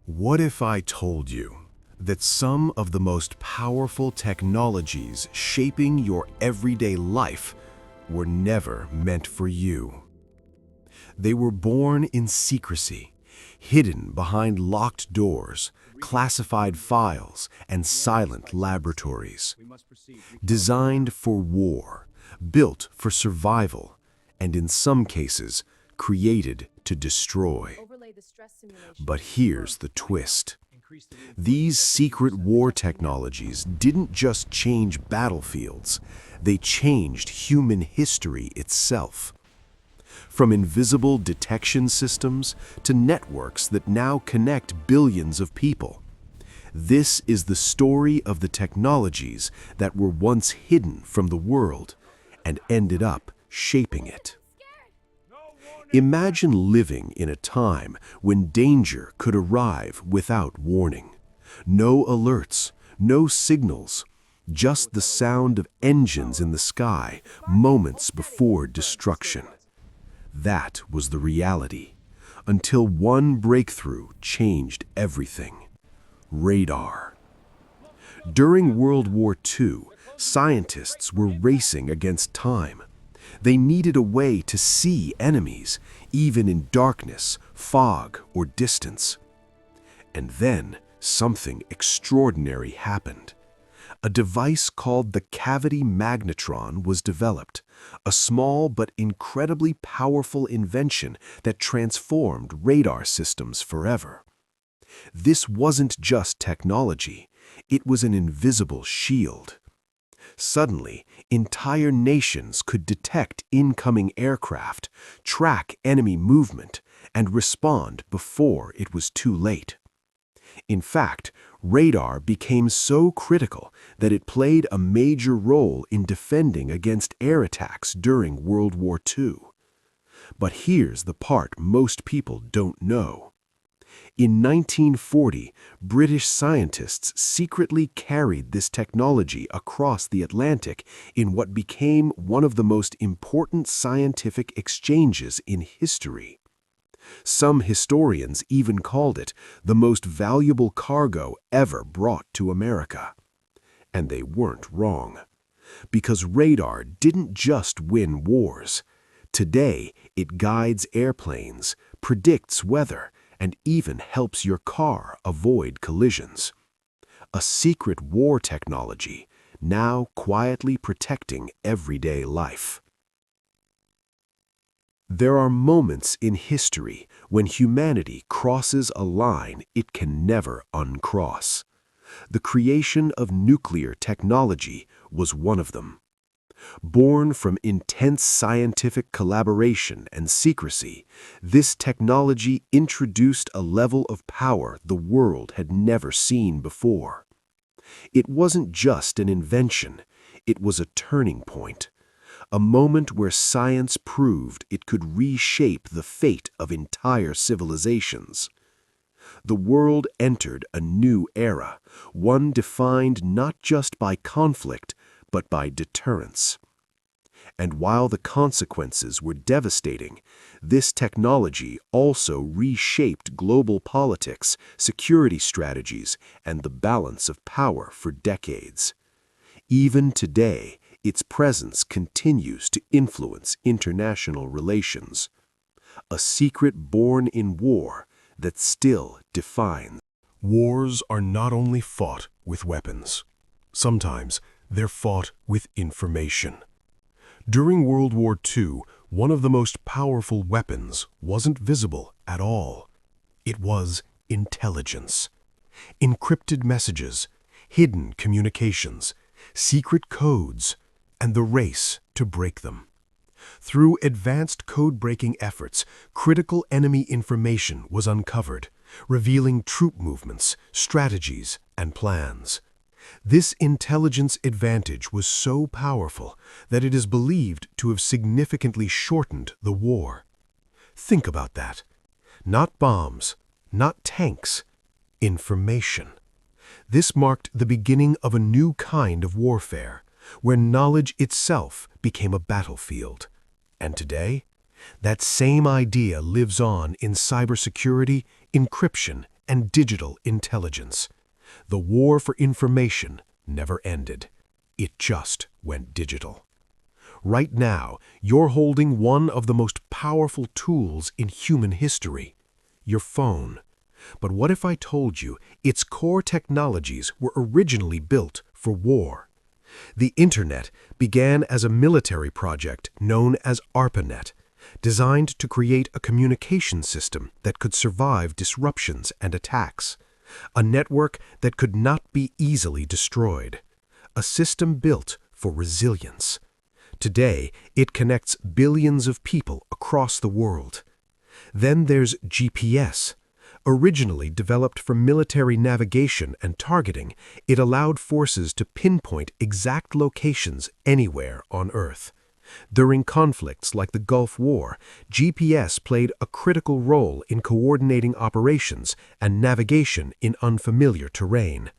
What if I told you that some of the most powerful technologies shaping your everyday life were never meant for you? They were born in secrecy, hidden behind locked doors, classified files, and silent laboratories. Designed for war, built for survival, and in some cases, created to destroy. But here's the twist. These secret war technologies didn't just change battlefields, they changed human history itself. From invisible detection systems to networks that now connect billions of people. This is the story of the technologies that were once hidden from the world and ended up shaping it. Imagine living in a time when danger could arrive without warning. No alerts, no signals, just the sound of engines in the sky moments before destruction. That was the reality, until one breakthrough changed everything: radar. During World War II, scientists were racing against time. They needed a way to see enemies, even in darkness, fog, or distance. And then something extraordinary happened. A device called the cavity magnetron was developed, a small but incredibly powerful invention that transformed radar systems forever. This wasn't just technology, it was an invisible shield. Suddenly, entire nations could detect incoming aircraft, track enemy movement, and respond before it was too late. In fact, radar became so critical that it played a major role in defending against air attacks during World War II. But here's the part most people don't know. In 1940, British scientists secretly carried this technology across the Atlantic in what became one of the most important scientific exchanges in history. Some historians even called it the most valuable cargo ever brought to America. And they weren't wrong. Because radar didn't just win wars. Today, it guides airplanes, predicts weather, and even helps your car avoid collisions. A secret war technology, now quietly protecting everyday life. There are moments in history when humanity crosses a line it can never uncross. The creation of nuclear technology was one of them. Born from intense scientific collaboration and secrecy, this technology introduced a level of power the world had never seen before. It wasn't just an invention, it was a turning point. A moment where science proved it could reshape the fate of entire civilizations. The world entered a new era, one defined not just by conflict, but by deterrence. And while the consequences were devastating, this technology also reshaped global politics, security strategies, and the balance of power for decades. Even today, its presence continues to influence international relations. A secret born in war that still defines. Wars are not only fought with weapons. Sometimes they're fought with information. During World War II, one of the most powerful weapons wasn't visible at all. It was intelligence. Encrypted messages, hidden communications, secret codes, and the race to break them. Through advanced code-breaking efforts, critical enemy information was uncovered, revealing troop movements, strategies, and plans. This intelligence advantage was so powerful that it is believed to have significantly shortened the war. Think about that. Not bombs, not tanks, information. This marked the beginning of a new kind of warfare, where knowledge itself became a battlefield. And today, that same idea lives on in cybersecurity, encryption, and digital intelligence. The war for information never ended. It just went digital. Right now, you're holding one of the most powerful tools in human history, your phone. But what if I told you its core technologies were originally built for war? The Internet began as a military project known as ARPANET, designed to create a communication system that could survive disruptions and attacks, a network that could not be easily destroyed, a system built for resilience. Today, it connects billions of people across the world. Then there's GPS. Originally developed for military navigation and targeting, it allowed forces to pinpoint exact locations anywhere on Earth. During conflicts like the Gulf War, GPS played a critical role in coordinating operations and navigation in unfamiliar terrain.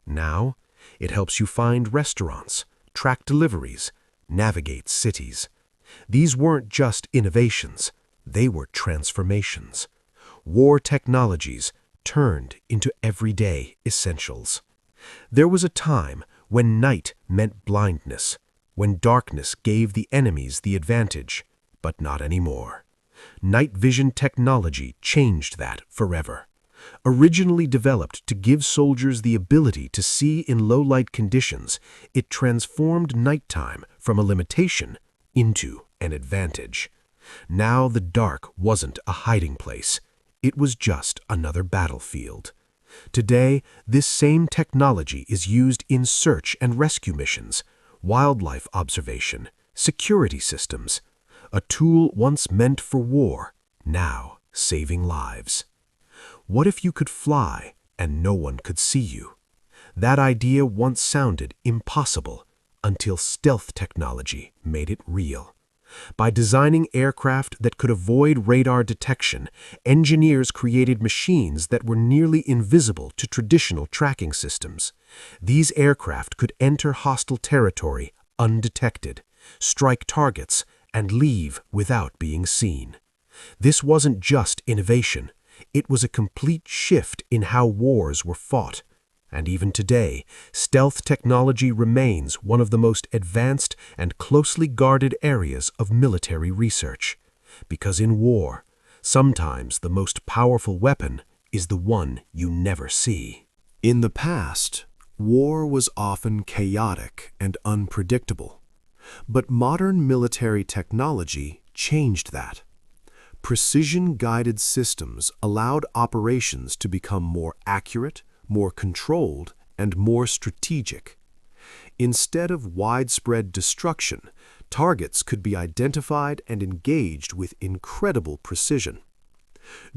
Now, it helps you find restaurants, track deliveries, navigate cities. These weren't just innovations, they were transformations. War technologies turned into everyday essentials. There was a time when night meant blindness, when darkness gave the enemies the advantage, but not anymore. Night vision technology changed that forever. Originally developed to give soldiers the ability to see in low-light conditions, it transformed nighttime from a limitation into an advantage. Now the dark wasn't a hiding place. It was just another battlefield. Today, this same technology is used in search and rescue missions, wildlife observation, security systems. A tool once meant for war, now saving lives. What if you could fly and no one could see you? That idea once sounded impossible until stealth technology made it real. By designing aircraft that could avoid radar detection, engineers created machines that were nearly invisible to traditional tracking systems. These aircraft could enter hostile territory undetected, strike targets, and leave without being seen. This wasn't just innovation. It was a complete shift in how wars were fought. And even today, stealth technology remains one of the most advanced and closely guarded areas of military research. Because in war, sometimes the most powerful weapon is the one you never see. In the past, war was often chaotic and unpredictable. But modern military technology changed that. Precision-guided systems allowed operations to become more accurate, more controlled, and more strategic. Instead of widespread destruction, targets could be identified and engaged with incredible precision.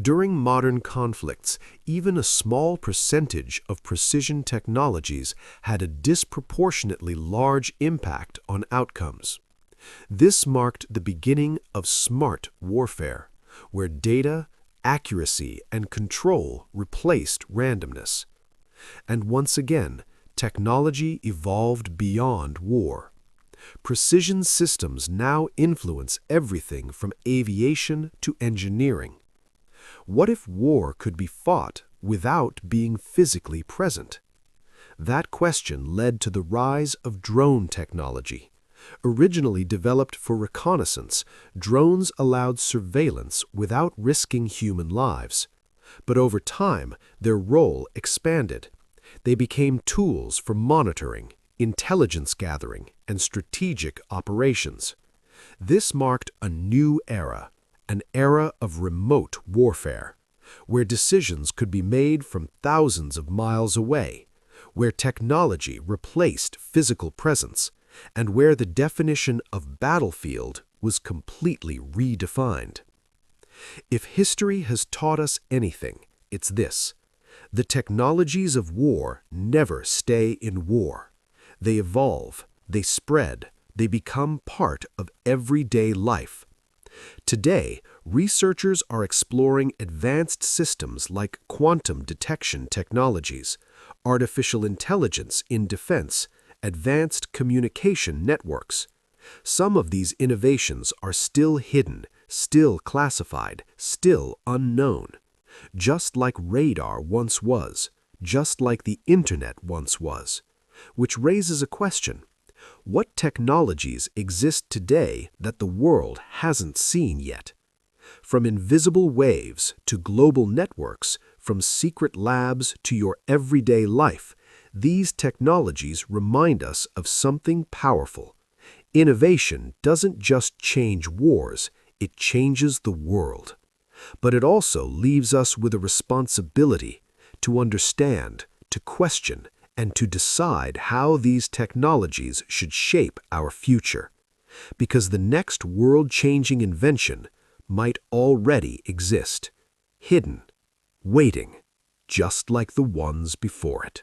During modern conflicts, even a small percentage of precision technologies had a disproportionately large impact on outcomes. This marked the beginning of smart warfare, where data, accuracy, and control replaced randomness. And once again, technology evolved beyond war. Precision systems now influence everything from aviation to engineering. What if war could be fought without being physically present? That question led to the rise of drone technology. Originally developed for reconnaissance, drones allowed surveillance without risking human lives. But over time, their role expanded. They became tools for monitoring, intelligence gathering, and strategic operations. This marked a new era, an era of remote warfare, where decisions could be made from thousands of miles away, where technology replaced physical presence, and where the definition of battlefield was completely redefined. If history has taught us anything, it's this: the technologies of war never stay in war. They evolve, they spread, they become part of everyday life. Today, researchers are exploring advanced systems like quantum detection technologies, artificial intelligence in defense, advanced communication networks. Some of these innovations are still hidden, still classified, still unknown. just like radar once was, just like the internet once was. Which raises a question. What technologies exist today that the world hasn't seen yet? From invisible waves to global networks, from secret labs to your everyday life, these technologies remind us of something powerful. Innovation doesn't just change wars, it changes the world. But it also leaves us with a responsibility to understand, to question, and to decide how these technologies should shape our future. Because the next world-changing invention might already exist, hidden, waiting, just like the ones before it.